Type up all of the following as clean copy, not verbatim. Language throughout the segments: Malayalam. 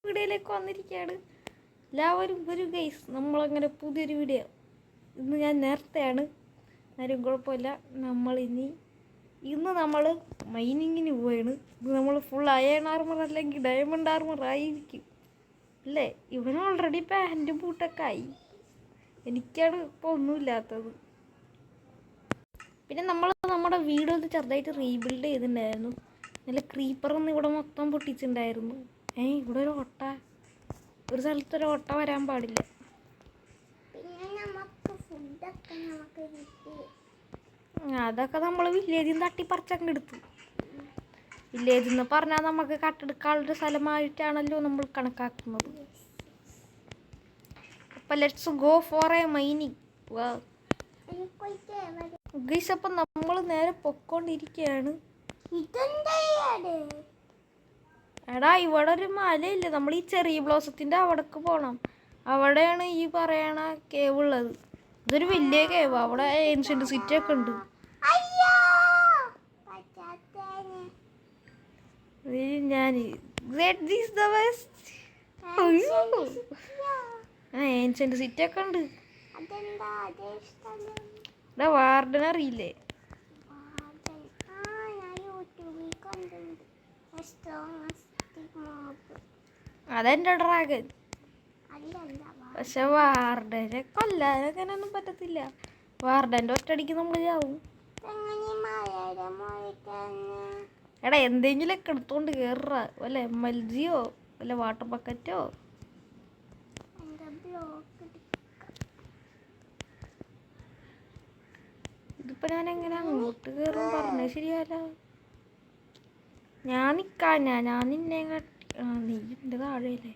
വീഡിയോയിലേക്ക് വന്നിരിക്കുകയാണ്. എല്ലാവരും ഒരു ഗൈസ്, നമ്മളങ്ങനെ പുതിയൊരു വീഡിയോ. ഇന്ന് ഞാൻ നേരത്തെയാണ്, ആരും കുഴപ്പമില്ല. ഇന്ന് നമ്മൾ മൈനിങ്ങിന് പോവാണ്. ഇത് നമ്മൾ ഫുൾ അയൺ ആർമർ അല്ലെങ്കിൽ ഡയമണ്ട് ആർമർ ആയിരിക്കും അല്ലേ? ഇവന് ഓൾറെഡി പാൻറ്റും ബൂട്ടൊക്കെ ആയി. എനിക്കാണ് ഇപ്പോൾ ഒന്നുമില്ലാത്തത്. പിന്നെ നമ്മുടെ വീട് ഒന്ന് ചെറുതായിട്ട് റീബിൽഡ് ചെയ്തിട്ടുണ്ടായിരുന്നു. നല്ല ക്രീപ്പറൊന്നും ഇവിടെ മൊത്തം പൊട്ടിച്ചിട്ടുണ്ടായിരുന്നു. ഇവിടെ ഒരു സ്ഥലത്തൊരു ഓട്ട വരാൻ പാടില്ല. അതൊക്കെ നമ്മൾ വില്ലേജിൽ നിന്ന് തട്ടിപ്പറിച്ചങ്ങ് എടുത്തു. വില്ലേജിൽ നിന്ന് പറഞ്ഞാൽ നമുക്ക് കട്ടെടുക്കാനുള്ളൊരു സ്ഥലമായിട്ടാണല്ലോ നമ്മൾ കണക്കാക്കുന്നത്. അപ്പം let's go for A mining. Guys, അപ്പം നമ്മൾ നേരെ പൊക്കോണ്ടിരിക്കുകയാണ്. എടാ, ഇവിടെ ഒരു മലയില്ലേ, നമ്മൾ ഈ ചെറിയ ബ്ലോസത്തിൻ്റെ അവിടേക്ക് പോകണം. അവിടെയാണ് ഈ പറയണ കേവ് ഉള്ളത്. ഇതൊരു വലിയ കേവ്. അവിടെ ഏൻഷ്യന്റ് സിറ്റി ഒക്കെ ഉണ്ട്. ഏൻഷ്യന്റ് സിറ്റി ഒക്കെ ഉണ്ട്. വാർഡൻ അറിയില്ലേ? അതെന്റെ ഡ്രാഗൻ. പക്ഷെ വാർഡനെ കൊല്ലാനൊന്നും പറ്റത്തില്ല. വാർഡന്റെ ഒറ്റടിക്ക് നമ്മൾ ചാവും. എടാ, എന്തെങ്കിലുമൊക്കെ എടുത്തോണ്ട് കയറുക. വല്ല MLG-യോ വല്ല വാട്ടർ ബക്കറ്റോ. ഇതിപ്പോ ഞാൻ എങ്ങനെ അങ്ങോട്ട് കയറും? പറഞ്ഞത് ശരിയല്ല. ഞാൻ നിന്നെ നീ എൻ്റെ താഴെയല്ലേ?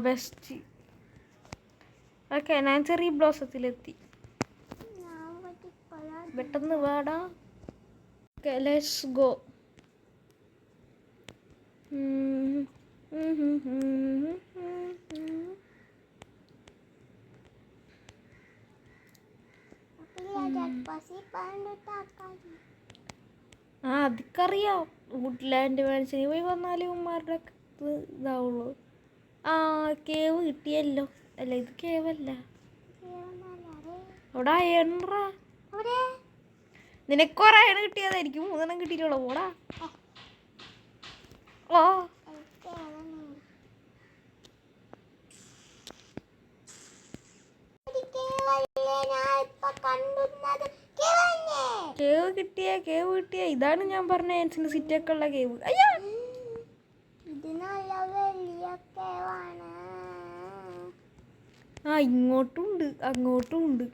ബെസ്റ്റ്. ഓക്കെ, ഞാൻ ചെറിയ ബ്ലോസത്തിലെത്തി. പെട്ടെന്ന് വേടാ. Okay, let's go. അതൊക്കറിയാം. വുഡ്ലാൻഡ് മാൻഷനിൽ പോയി വന്നാലും ഉമ്മാരുടെ ഇതാവുള്ളൂ. കേവ് കിട്ടിയല്ലോ. അല്ല, ഇത് കേവല്ല. അവിടെ അയൺറാ. നിനക്ക് കുറെ അയൺ കിട്ടിയതായിരിക്കും. 3 കിട്ടിയിട്ടുള്ളൂ. ഓടാ. കേവ് കിട്ടിയ ഇതാണ് ഞാൻ പറഞ്ഞ ഏൻഷ്യന്റ് സിറ്റി ഒക്കെ ഉള്ള കേവ്. ഇങ്ങോട്ടും ഉണ്ട് അങ്ങോട്ടും ഉണ്ട്.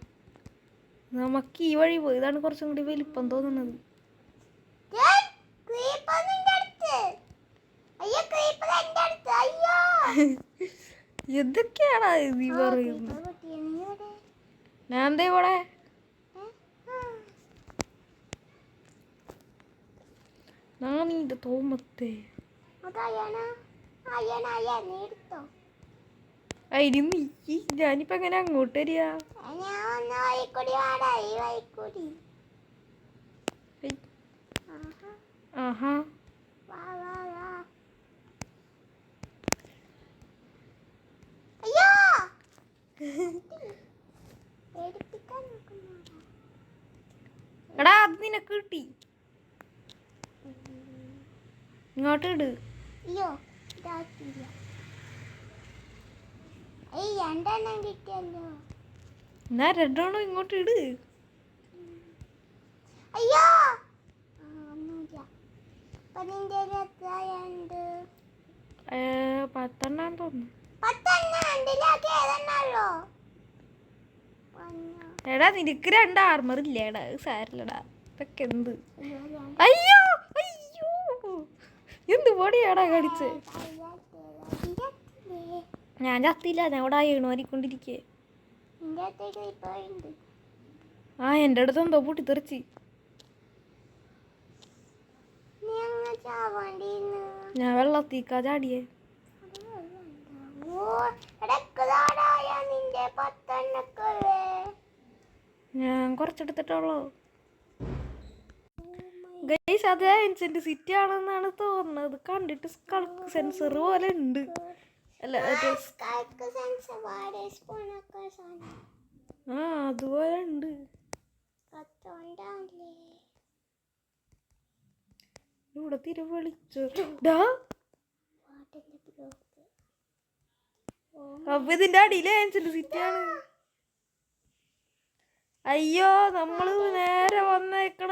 നമുക്ക് ഈ വഴി പോയി. ഇതാണ് കുറച്ചും കൂടി വലിപ്പം തോന്നുന്നത്. എന്തൊക്കെയാണ് നീ പറയുന്നത്? ഞാൻ എന്താ ഇവിടെ? നാണീന്റെ തോമത്തെ ഞാനിപ്പോ എങ്ങനെ അങ്ങോട്ട് വരിക? ആഹാ, എടാ, അത് നിനക്ക് കിട്ടി. ഇങ്ങോട്ട് ഇട്. എന്നാ 2 ഇങ്ങോട്ട് ഇട്. 10 തോന്നുന്നു. എടാ, നിനക്ക് 2 ആർമർ ഇല്ലേടാ? സാരില്ലടാ. ഇതൊക്കെ എന്ത്? അയ്യോ എന്ത് പൊടിയാടാ കടിച്ച്? ഞാൻ ചത്തില്ല. ഞാൻ ഇവിടെ അയണോരിക്കൊണ്ടിരിക്കേ. എൻ്റെ അടുത്ത് എന്തോ പൊട്ടിത്തെറിച്ച്. ഞാൻ വെള്ളത്തിക്കാ ചാടിയേ. ഞാൻ കുറച്ചെടുത്തിട്ടുള്ളൂ. ഗൈസ് അത് ഏൻഷ്യന്റ് സിറ്റി ആണെന്നാണ് തോന്നുന്നത്. കണ്ടിട്ട് സ്കൾക്ക് സെൻസർ പോലെ ഉണ്ട്. അല്ല ആ അതുപോലെ ഉണ്ട്. ഇവിടെ തിരി വിളിച്ചു. അപ്പൊ ഇതിന്റെ അടിയിൽ ഏൻഷ്യന്റ് സിറ്റി ആണ്. അയ്യോ നമ്മള് നേരെ വന്നേക്കണ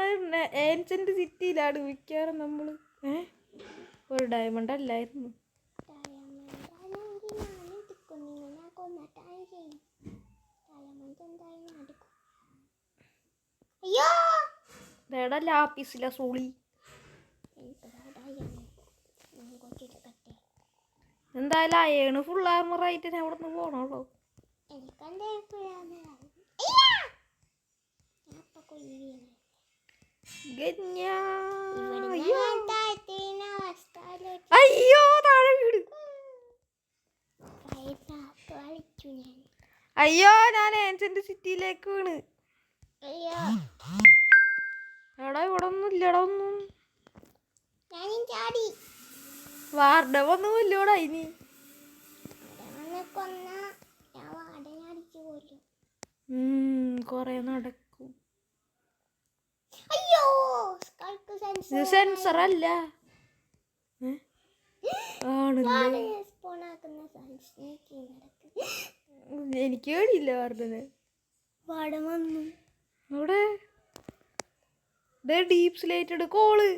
ഏൻഷ്യന്റ് സിറ്റിയിലാണ് മിക്കവാറും നമ്മള്. ഒരു ഡയമണ്ട് അല്ലായിരുന്നു. ലാപ്പീസില്ല സോളി. എന്തായാലും അയേണ് ഫുൾ ആർമറായിട്ട് ഞാൻ അവിടെ നിന്ന് പോണല്ലോ. അയ്യോ താഴെ വീട്. അയ്യോ ഞാൻ ഏൻഷ്യന്റ് സിറ്റിയിലേക്ക് വീണ്. എടാ ഇവിടെ ഒന്നും ഇല്ലടാ ഒന്നും. വാർഡവൊന്നും ഇല്ലൂടാ ഇനി. കൊറേ നടക്കും. സെൻസർ അല്ല എനിക്ക് കേടില്ല. വാർഡന് വാർഡൻ വന്നു. ഇവിടെ deep slated call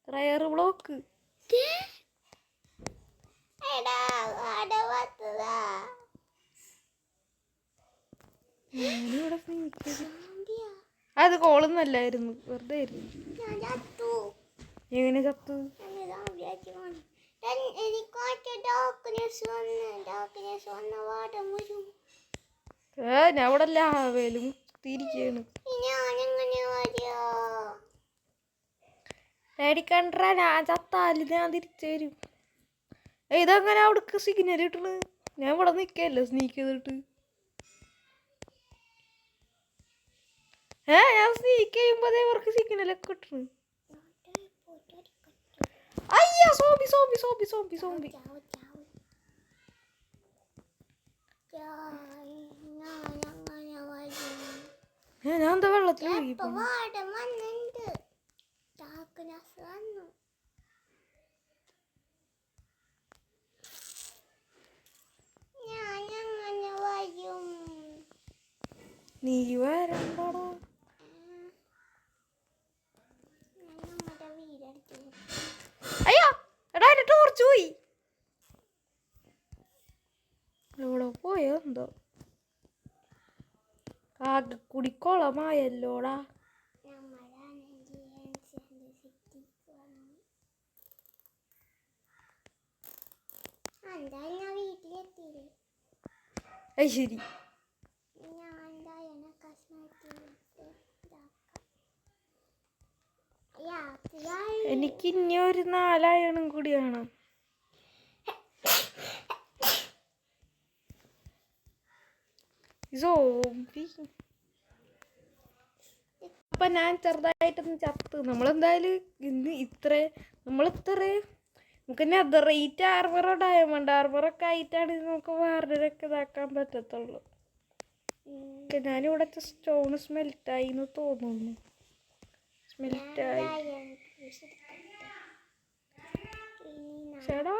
rare block. അത് കോളൊന്നല്ലായിരുന്നു, വെറുതെ ആയിരുന്നു. എങ്ങനെ ചത്തു? ഞാൻ അവിടെ ലാവേലും തിരിക്കാണ്. പേടിക്കണ്ട, ഞാൻ ചത്താല് ഞാൻ തിരിച്ചു തരും. ഇതെങ്ങനെ അവിടേക്ക് സിഗ്നൽ കിട്ടണ്? ഞാൻ ഇവിടെ നിൽക്കല്ലോ സ്നീക്ക് ചെയ്തിട്ട്. ഞാൻ സ്നീക്ക് ചെയ്യുമ്പോ ഇവർക്ക് സിഗ്നലൊക്കെ കിട്ടണ്. അയ്യോ zombie zombie zombie zombie zombie. ഞാൻ എന്താ വെള്ളത്തിൽ നീ വരണ്ടോ? അയ്യോ എടാ എന്റെ ടോർച്ച് പോയി. എവിടെ പോയോ എന്തോ. കുടിക്കോളമായല്ലോടാ. അത് ശരി. എനിക്ക് ഇനി ഒരു 4 അയണും കൂടി വേണം. അപ്പൊ ഞാൻ ചെറുതായിട്ടൊന്ന് ചത്ത്. നമ്മളെന്തായാലും ഇന്ന് നമ്മളിത്രയും നമുക്ക് നെതറൈറ്റ് ആർമറോ ഡയമണ്ട് ആർമറൊക്കെ ആയിട്ടാണ് നമുക്ക് വാർഡിനൊക്കെ ഇതാക്കാൻ പറ്റത്തുള്ളൂ. ഞാനിവിടെ സ്റ്റോൺ സ്മെൽറ്റായി എന്ന് തോന്നുന്നു. സ്മെൽറ്റായി ചേടാ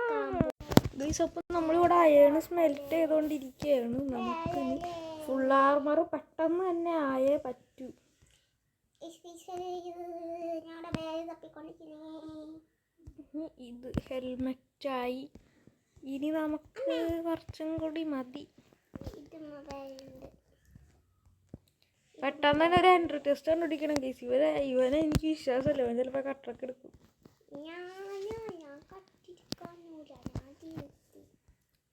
ഗൈസ്. അപ്പം നമ്മളിവിടെ അയേണ് സ്മെൽറ്റ് ചെയ്തുകൊണ്ടിരിക്കുകയാണ്. നമുക്കിനി ഫുൾ ആർമർ പെട്ടെന്ന് തന്നെ ആയേ പറ്റൂ. ഇത് ഹെൽമെറ്റായി. ഇനി നമുക്ക് കുറച്ചും കൂടി മതി. പെട്ടെന്ന് തന്നെ ഒരു എൻട്രി ടെസ്റ്റ് കണ്ടുപിടിക്കണം കേസ്. ഇവനെ എനിക്ക് വിശ്വാസമല്ല. അവൻ ചിലപ്പോൾ കട്ടറൊക്കെ എടുക്കും.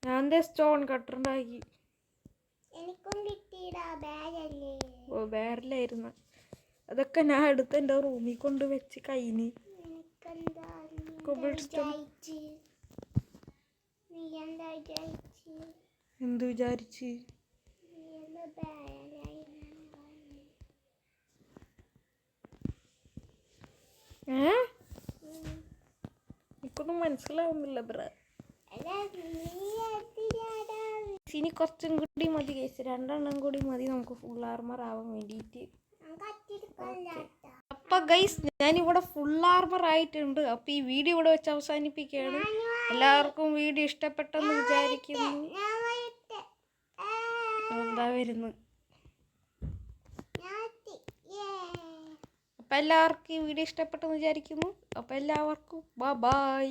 ഞാൻ സ്റ്റോൺ കട്ടർ ഉണ്ടാക്കി. ഓ ബാരലായിരുന്നു. അതൊക്കെ ഞാൻ എടുത്ത് എൻ്റെ റൂമിൽ കൊണ്ട് വെച്ച് കയ്യിന്. എന്ത് വിചാരിച്ച്? എനിക്കൊന്നും മനസ്സിലാവുന്നില്ല ബ്ര. ഇനി കുറച്ചും കൂടി മതി ഗൈസ്, 2 എണ്ണം കൂടി മതി നമുക്ക് ഫുൾ ആർമർ ആവാൻ വേണ്ടിയിട്ട്. അപ്പൊ ഗൈസ് ഞാനിവിടെ ഫുൾ ആർമർ ആയിട്ടുണ്ട്. അപ്പൊ ഈ വീഡിയോ ഇവിടെ വെച്ച് അവസാനിപ്പിക്കുകയാണ്. എല്ലാവർക്കും വീഡിയോ ഇഷ്ടപ്പെട്ടെന്ന് വിചാരിക്കുന്നു. എന്താ വരുന്നു. അപ്പൊ എല്ലാവർക്കും ഈ വീഡിയോ ഇഷ്ടപ്പെട്ടെന്ന് വിചാരിക്കുന്നു. അപ്പൊ എല്ലാവർക്കും ബൈ.